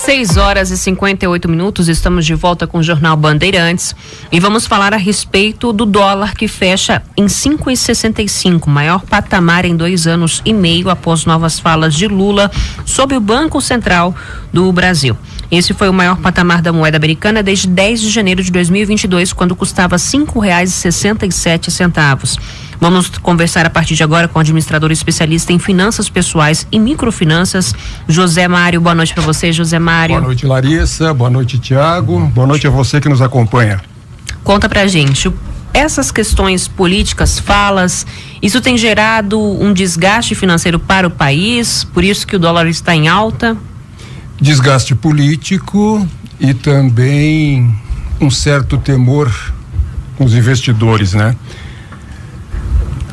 6h58, estamos de volta com o Jornal Bandeirantes e vamos falar a respeito do dólar que fecha em 5,65, maior patamar em 2 anos e meio após novas falas de Lula sobre o Banco Central do Brasil. Esse foi o maior patamar da moeda americana desde 10 de janeiro de 2022, quando custava R$ 5,67. Vamos conversar a partir de agora com o administrador especialista em finanças pessoais e microfinanças, José Mário. Boa noite para você, José Mário. Boa noite, Larissa. Boa noite, Tiago. Boa noite a você que nos acompanha. Conta pra gente, essas questões políticas, falas, isso tem gerado um desgaste financeiro para o país, por isso que o dólar está em alta? Desgaste político e também um certo temor com os investidores, né?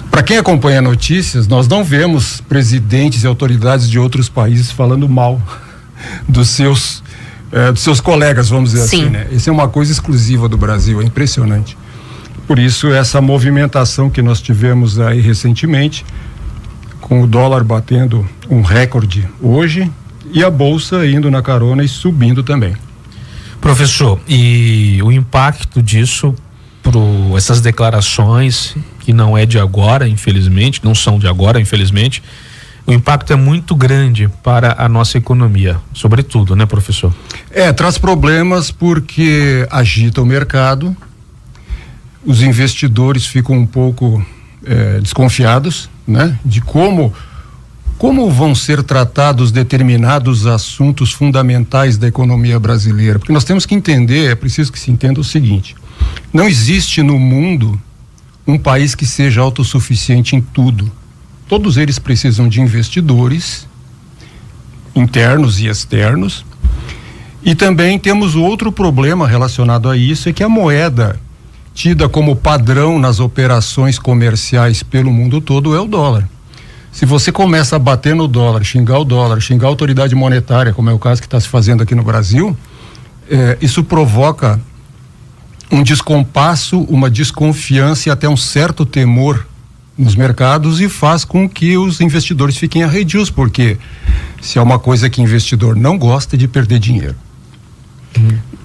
Para quem acompanha notícias, nós não vemos presidentes e autoridades de outros países falando mal dos seus colegas, vamos dizer Sim. assim, né? Isso é uma coisa exclusiva do Brasil, é impressionante. Por isso, essa movimentação que nós tivemos aí recentemente, com o dólar batendo um recorde hoje e a bolsa indo na carona e subindo também. Professor, e o impacto disso essas declarações, que não é de agora, infelizmente, não são de agora, infelizmente, o impacto é muito grande para a nossa economia, sobretudo, né, professor? Traz problemas porque agita o mercado, os investidores ficam um pouco desconfiados, né, de como vão ser tratados determinados assuntos fundamentais da economia brasileira, porque nós temos que entender, é preciso que se entenda o seguinte: não existe no mundo um país que seja autossuficiente em tudo. Todos eles precisam de investidores internos e externos. E também temos outro problema relacionado a isso, é que a moeda tida como padrão nas operações comerciais pelo mundo todo é o dólar. Se você começa a bater no dólar, xingar a autoridade monetária, como é o caso que está se fazendo aqui no Brasil, isso provoca um descompasso, uma desconfiança e até um certo temor nos mercados e faz com que os investidores fiquem arredios, porque se é uma coisa que investidor não gosta, é de perder dinheiro.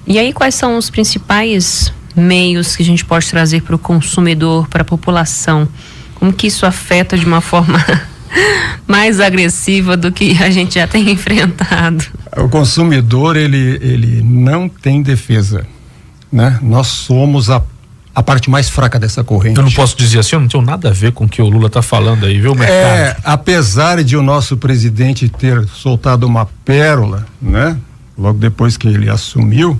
E aí, quais são os principais meios que a gente pode trazer para o consumidor, para a população? Como que isso afeta de uma forma mais agressiva do que a gente já tem enfrentado? O consumidor, ele não tem defesa, né? Nós somos a parte mais fraca dessa corrente. Eu não posso dizer assim, eu não tenho nada a ver com o que o Lula está falando aí, viu, mercado? Apesar de o nosso presidente ter soltado uma pérola, né? Logo depois que ele assumiu,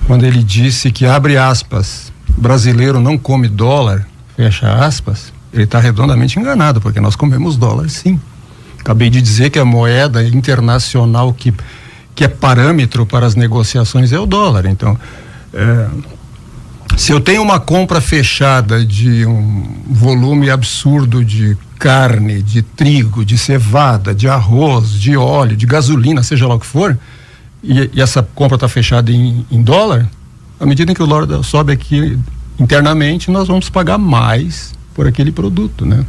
quando ele disse que, abre aspas, brasileiro não come dólar, fecha aspas, ele está redondamente enganado, porque nós comemos dólar, sim. Acabei de dizer que a moeda internacional que é parâmetro para as negociações é o dólar. Então, se eu tenho uma compra fechada de um volume absurdo de carne, de trigo, de cevada, de arroz, de óleo, de gasolina, seja lá o que for, e essa compra está fechada em dólar, à medida que o dólar sobe aqui internamente, nós vamos pagar mais por aquele produto, né?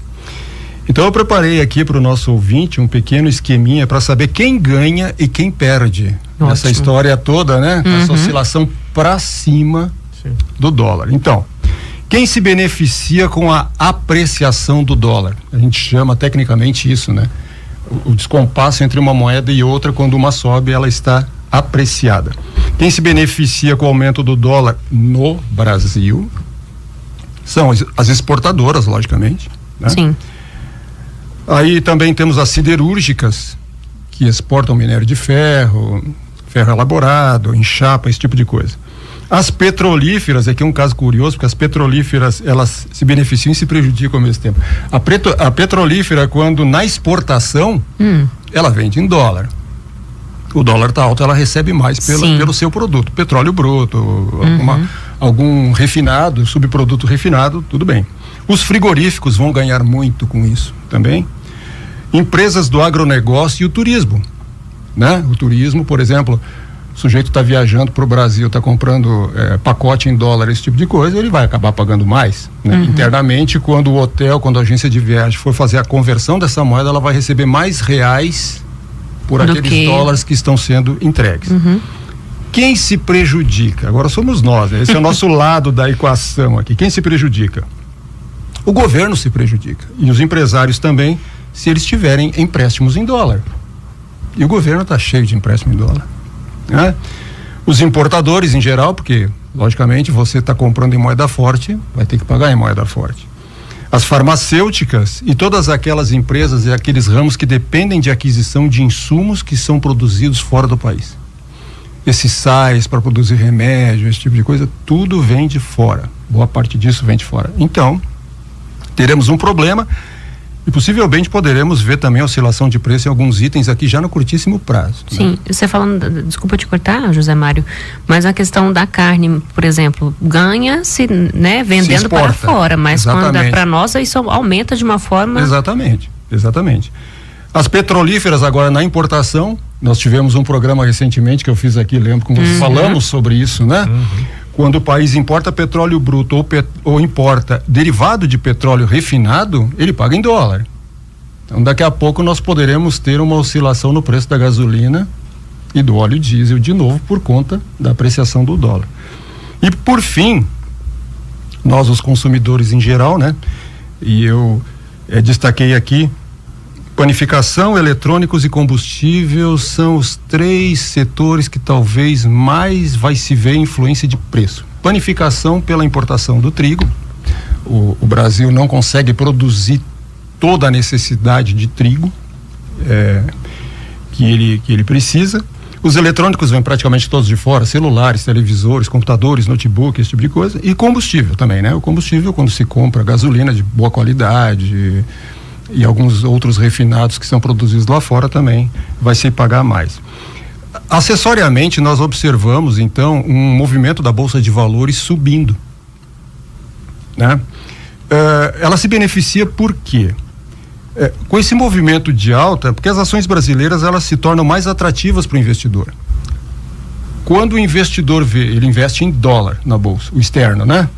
Então eu preparei aqui para o nosso ouvinte um pequeno esqueminha para saber quem ganha e quem perde nessa história toda, né? Essa oscilação para cima do dólar. Então, quem se beneficia com a apreciação do dólar? A gente chama tecnicamente isso, né? O descompasso entre uma moeda e outra, quando uma sobe, ela está apreciada. Quem se beneficia com o aumento do dólar no Brasil são as exportadoras, logicamente, né? Sim. Aí também temos as siderúrgicas, que exportam minério de ferro, ferro elaborado, enxapa, esse tipo de coisa. As petrolíferas, aqui é um caso curioso, porque as petrolíferas, elas se beneficiam e se prejudicam ao mesmo tempo. A petrolífera, quando na exportação, ela vende em dólar. O dólar está alto, ela recebe mais pelo seu produto. Petróleo bruto, algum refinado, subproduto refinado, tudo bem. Os frigoríficos vão ganhar muito com isso também. Empresas do agronegócio e o turismo, né? O turismo, por exemplo, o sujeito está viajando para o Brasil, está comprando pacote em dólar, esse tipo de coisa, ele vai acabar pagando mais, né? Internamente, quando o hotel, quando a agência de viagem for fazer a conversão dessa moeda, ela vai receber mais reais por aqueles dólares que estão sendo entregues. Quem se prejudica? Agora somos nós, né? Esse é o nosso lado da equação aqui. Quem se prejudica? O governo se prejudica. E os empresários também, se eles tiverem empréstimos em dólar. E o governo está cheio de empréstimo em dólar, né? Os importadores em geral, porque logicamente você está comprando em moeda forte, vai ter que pagar em moeda forte. As farmacêuticas e todas aquelas empresas e aqueles ramos que dependem de aquisição de insumos que são produzidos fora do país. Esses sais para produzir remédio, esse tipo de coisa, tudo vem de fora. Boa parte disso vem de fora. Então, teremos um problema e possivelmente poderemos ver também a oscilação de preço em alguns itens aqui já no curtíssimo prazo. Sim, né? Você falando, desculpa te cortar, José Mário, mas a questão da carne, por exemplo, ganha-se, né, vendendo se para fora, mas quando é para nós, isso aumenta de uma forma... Exatamente. As petrolíferas agora na importação, nós tivemos um programa recentemente que eu fiz aqui, lembro com vocês, falamos sobre isso, né? Quando o país importa petróleo bruto ou importa derivado de petróleo refinado, ele paga em dólar. Então daqui a pouco nós poderemos ter uma oscilação no preço da gasolina e do óleo diesel de novo por conta da apreciação do dólar. E por fim, nós os consumidores em geral, né? E eu destaquei aqui, panificação, eletrônicos e combustível são os 3 setores que talvez mais vai se ver influência de preço. Panificação pela importação do trigo. O Brasil não consegue produzir toda a necessidade de trigo que ele precisa. Os eletrônicos vêm praticamente todos de fora, celulares, televisores, computadores, notebook, esse tipo de coisa. E combustível também, né? O combustível, quando se compra gasolina de boa qualidade e alguns outros refinados que são produzidos lá fora também vai se pagar mais. Acessoriamente nós observamos então um movimento da Bolsa de Valores subindo, né? Ela se beneficia por quê? Com esse movimento de alta, porque as ações brasileiras elas se tornam mais atrativas para o investidor. Quando o investidor ele investe em dólar na bolsa, o externo, né?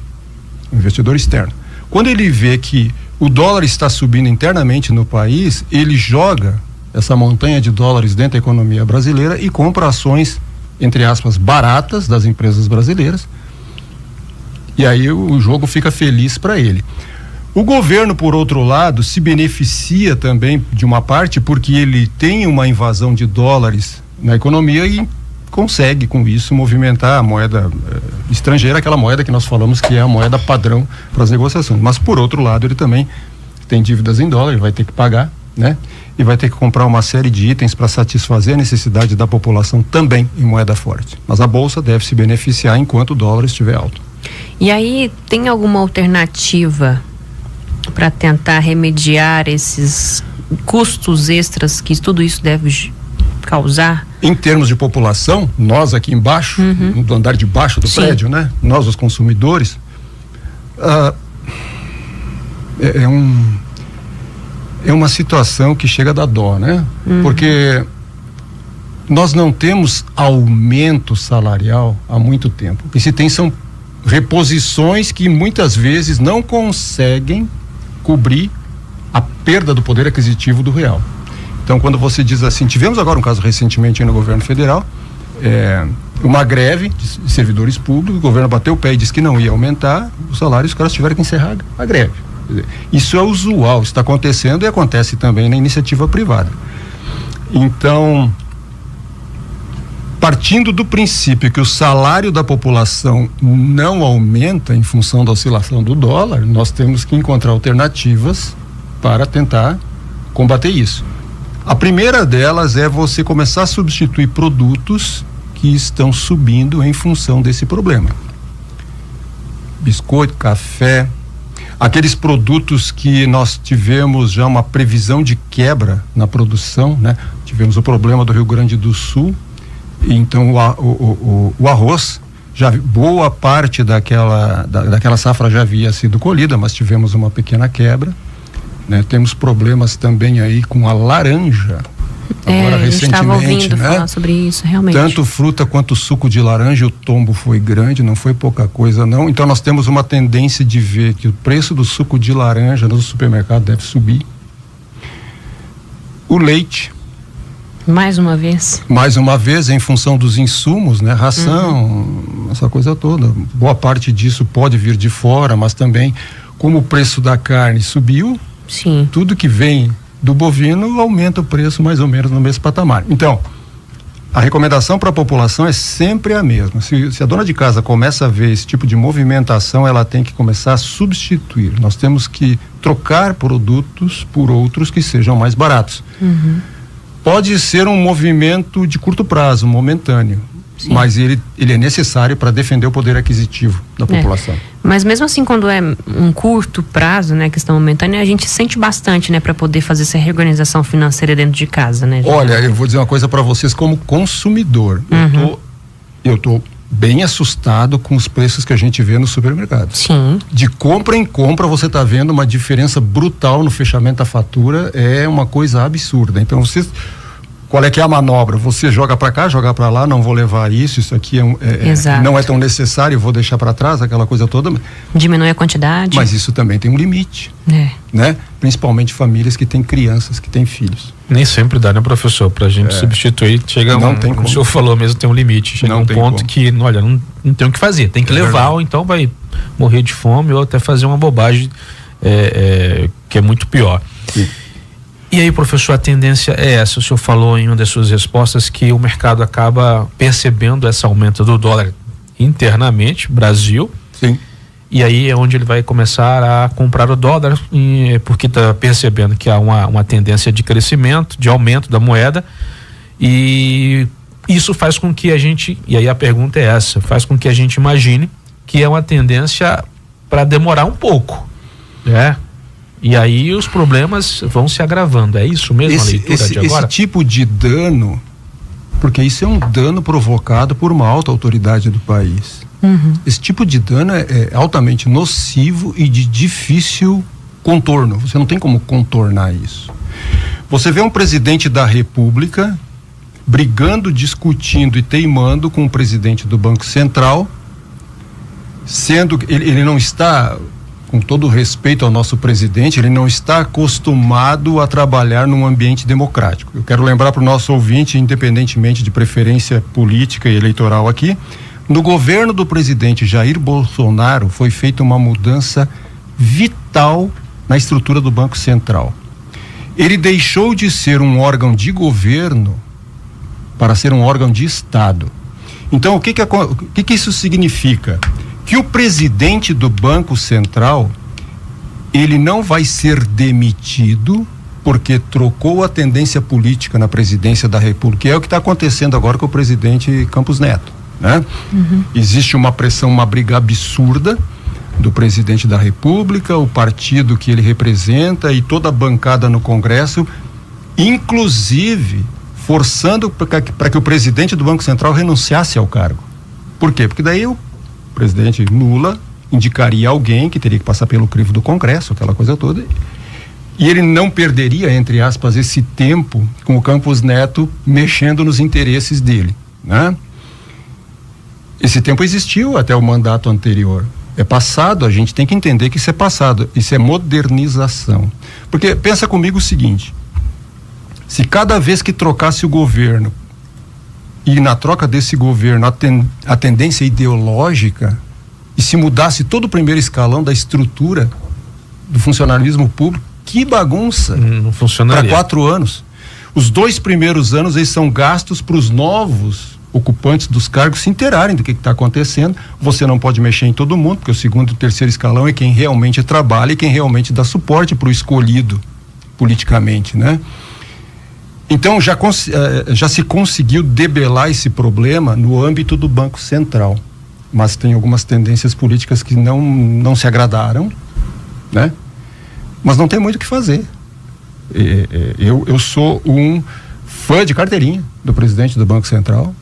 O investidor externo. Quando ele vê que o dólar está subindo internamente no país, ele joga essa montanha de dólares dentro da economia brasileira e compra ações, entre aspas, baratas das empresas brasileiras. E aí o jogo fica feliz para ele. O governo, por outro lado, se beneficia também de uma parte porque ele tem uma invasão de dólares na economia e consegue com isso movimentar a moeda estrangeira, aquela moeda que nós falamos que é a moeda padrão para as negociações. Mas por outro lado ele também tem dívidas em dólar, ele vai ter que pagar, né? E vai ter que comprar uma série de itens para satisfazer a necessidade da população também em moeda forte. Mas a bolsa deve se beneficiar enquanto o dólar estiver alto. E aí tem alguma alternativa para tentar remediar esses custos extras que tudo isso deve causar? Em termos de população, nós aqui embaixo, no andar de baixo do prédio, né? Nós os consumidores, é uma situação que chega a dar dó, né? Porque nós não temos aumento salarial há muito tempo. O que se tem são reposições que muitas vezes não conseguem cobrir a perda do poder aquisitivo do real. Então, quando você diz assim, tivemos agora um caso recentemente no governo federal, uma greve de servidores públicos, o governo bateu o pé e disse que não ia aumentar o salário, os caras tiveram que encerrar a greve. Quer dizer, isso é usual, está acontecendo e acontece também na iniciativa privada. Então, partindo do princípio que o salário da população não aumenta em função da oscilação do dólar, nós temos que encontrar alternativas para tentar combater isso. A primeira delas é você começar a substituir produtos que estão subindo em função desse problema. Biscoito, café, aqueles produtos que nós tivemos já uma previsão de quebra na produção, né? Tivemos o problema do Rio Grande do Sul, então o arroz, já boa parte daquela safra já havia sido colhida, mas tivemos uma pequena quebra, né? Temos problemas também aí com a laranja. Agora recentemente, estava ouvindo falar sobre isso, realmente. Tanto fruta quanto suco de laranja, o tombo foi grande, não foi pouca coisa não. Então nós temos uma tendência de ver que o preço do suco de laranja no supermercado deve subir. O leite, Mais uma vez? Mais uma vez, em função dos insumos, né? Ração, essa coisa toda. Boa parte disso pode vir de fora, mas também, como o preço da carne subiu, sim, tudo que vem do bovino aumenta o preço mais ou menos no mesmo patamar. Então, a recomendação para a população é sempre a mesma. Se a dona de casa começa a ver esse tipo de movimentação, ela tem que começar a substituir. Nós temos que trocar produtos por outros que sejam mais baratos. Pode ser um movimento de curto prazo, momentâneo, sim, mas ele é necessário para defender o poder aquisitivo da população. Mas mesmo assim, quando é um curto prazo, né, questão momentânea, a gente sente bastante, né, para poder fazer essa reorganização financeira dentro de casa, né? Olha, eu vou dizer uma coisa para vocês como consumidor. Eu tô bem assustado com os preços que a gente vê no supermercado. Sim. De compra em compra você está vendo uma diferença brutal no fechamento da fatura, é uma coisa absurda. Então qual é que é a manobra? Você joga para cá, joga para lá, não vou levar isso aqui não é tão necessário, vou deixar para trás, aquela coisa toda. Diminui a quantidade. Mas isso também tem um limite, né? Principalmente famílias que têm crianças, que têm filhos. Nem sempre dá, né, professor? Pra gente substituir, chega tem como o senhor falou mesmo, tem um limite. Chega um ponto que, olha, não tem o que fazer, tem que levar, ou então vai morrer de fome, ou até fazer uma bobagem que é muito pior. Sim. E aí, professor, a tendência é essa, o senhor falou em uma das suas respostas que o mercado acaba percebendo esse aumento do dólar internamente, Brasil. Sim. E aí é onde ele vai começar a comprar o dólar, porque está percebendo que há uma tendência de crescimento, de aumento da moeda, e isso faz com que a gente, e aí a pergunta é essa, faz com que a gente imagine que é uma tendência para demorar um pouco, né? E aí os problemas vão se agravando, é isso mesmo a leitura de agora? Esse tipo de dano, porque isso é um dano provocado por uma alta autoridade do país. Esse tipo de dano é altamente nocivo e de difícil contorno. Você não tem como contornar isso. Você vê um presidente da República brigando, discutindo e teimando com o presidente do Banco Central, sendo que ele não está, com todo respeito ao nosso presidente, ele não está acostumado a trabalhar num ambiente democrático. Eu quero lembrar para o nosso ouvinte, independentemente de preferência política e eleitoral aqui, no governo do presidente Jair Bolsonaro foi feita uma mudança vital na estrutura do Banco Central. Ele deixou de ser um órgão de governo para ser um órgão de Estado. Então, o que isso significa? Que o presidente do Banco Central, ele não vai ser demitido porque trocou a tendência política na presidência da República, que é o que está acontecendo agora com o presidente Campos Neto, né? Existe uma pressão, uma briga absurda do presidente da República, o partido que ele representa e toda a bancada no Congresso, inclusive forçando para que o presidente do Banco Central renunciasse ao cargo. Por quê? Porque daí o presidente Lula indicaria alguém que teria que passar pelo crivo do Congresso, aquela coisa toda, e ele não perderia, entre aspas, esse tempo com o Campos Neto mexendo nos interesses dele, né? Esse tempo existiu até o mandato anterior. É passado, a gente tem que entender que isso é passado, isso é modernização. Porque pensa comigo o seguinte: se cada vez que trocasse o governo e na troca desse governo a tendência ideológica, e se mudasse todo o primeiro escalão da estrutura do funcionalismo público, que bagunça! Não funcionaria. Para 4 anos. Os 2 primeiros anos eles são gastos para os novos ocupantes dos cargos se inteirarem do que está acontecendo. Você não pode mexer em todo mundo, porque o segundo e o terceiro escalão é quem realmente trabalha e quem realmente dá suporte para o escolhido politicamente, né? Então já se conseguiu debelar esse problema no âmbito do Banco Central, mas tem algumas tendências políticas que não se agradaram, né? Mas não tem muito o que fazer. Eu sou um fã de carteirinha do presidente do Banco Central.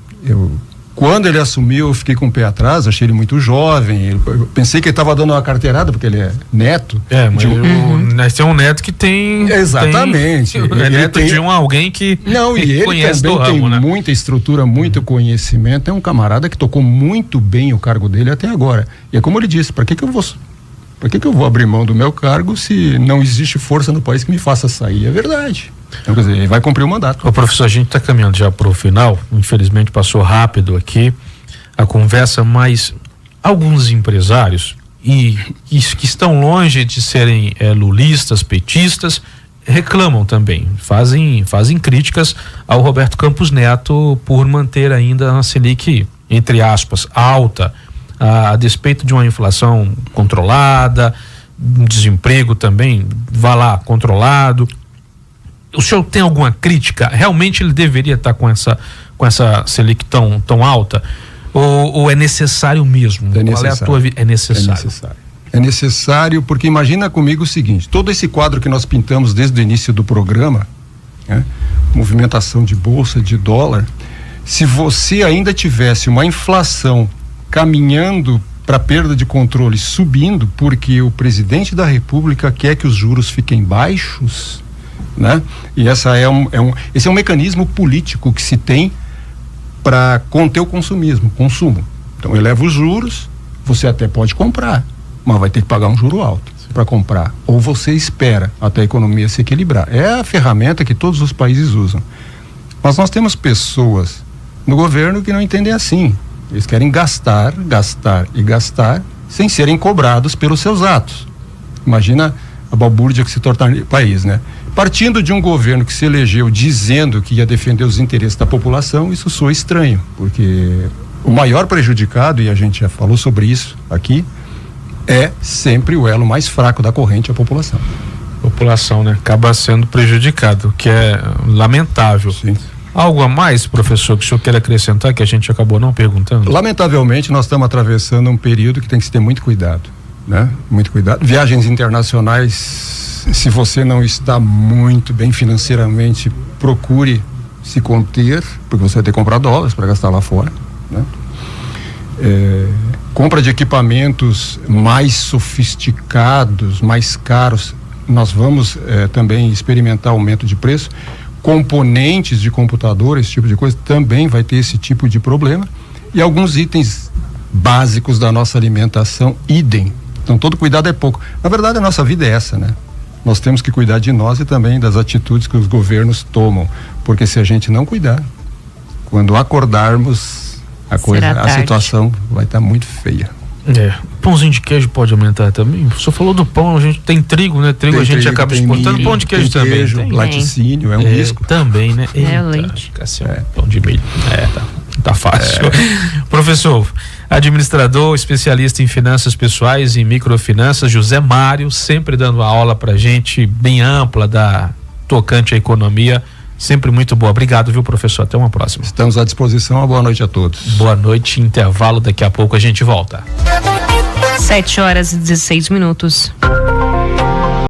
Quando ele assumiu, eu fiquei com o pé atrás, achei ele muito jovem, eu pensei que ele estava dando uma carteirada, porque ele é neto. Mas tem um neto que tem... Exatamente. É neto de alguém que não, e ele conhece também do ramo, tem, né? Muita estrutura, muito conhecimento, é um camarada que tocou muito bem o cargo dele até agora. E é como ele disse, para que eu vou abrir mão do meu cargo se não existe força no país que me faça sair? É verdade. Então, quer dizer, vai cumprir o mandato. Ô, professor, a gente está caminhando já para o final, infelizmente passou rápido aqui a conversa, mas alguns empresários que estão longe de serem lulistas, petistas, reclamam também, fazem críticas ao Roberto Campos Neto por manter ainda a Selic, entre aspas, alta, a despeito de uma inflação controlada, um desemprego também, controlado. O senhor tem alguma crítica? Realmente ele deveria estar com essa Selic tão alta? Ou é necessário mesmo? É necessário. Qual é a tua É necessário. É necessário porque imagina comigo o seguinte, todo esse quadro que nós pintamos desde o início do programa, né, movimentação de bolsa, de dólar, se você ainda tivesse uma inflação caminhando para perda de controle, subindo, porque o presidente da República quer que os juros fiquem baixos, né? E esse é um mecanismo político que se tem para conter o consumo. Então eleva os juros, você até pode comprar, mas vai ter que pagar um juro alto para comprar. Ou você espera até a economia se equilibrar. É a ferramenta que todos os países usam. Mas nós temos pessoas no governo que não entendem assim. Eles querem gastar sem serem cobrados pelos seus atos. Imagina a balbúrdia que se torna o país, né? Partindo de um governo que se elegeu dizendo que ia defender os interesses da população, isso soa estranho, porque o maior prejudicado, e a gente já falou sobre isso aqui, é sempre o elo mais fraco da corrente, a população. População, né? Acaba sendo prejudicado, que é lamentável. Sim. Algo a mais, professor, que o senhor quer acrescentar, que a gente acabou não perguntando? Lamentavelmente, nós estamos atravessando um período que tem que se ter muito cuidado, né? Muito cuidado. Viagens internacionais, se você não está muito bem financeiramente, procure se conter, porque você vai ter que comprar dólares para gastar lá fora, né? Compra de equipamentos mais sofisticados, mais caros, nós vamos também experimentar aumento de preço. Componentes de computador, esse tipo de coisa, também vai ter esse tipo de problema. E alguns itens básicos da nossa alimentação, idem. Então todo cuidado é pouco. Na verdade, a nossa vida é essa, né? Nós temos que cuidar de nós e também das atitudes que os governos tomam. Porque se a gente não cuidar, quando acordarmos, a situação vai estar muito feia. Pãozinho de queijo pode aumentar também? O senhor falou do pão, a gente tem trigo, né? Trigo a gente acaba exportando, milho, pão de queijo também. Queijo, laticínio, é um risco. Também, né? Leite. Pão de milho. Tá fácil. Professor, administrador, especialista em finanças pessoais e microfinanças, José Mário, sempre dando uma aula pra gente bem ampla tocante à economia. Sempre muito boa. Obrigado, viu, professor? Até uma próxima. Estamos à disposição. Uma boa noite a todos. Boa noite, intervalo. Daqui a pouco a gente volta. 7h16.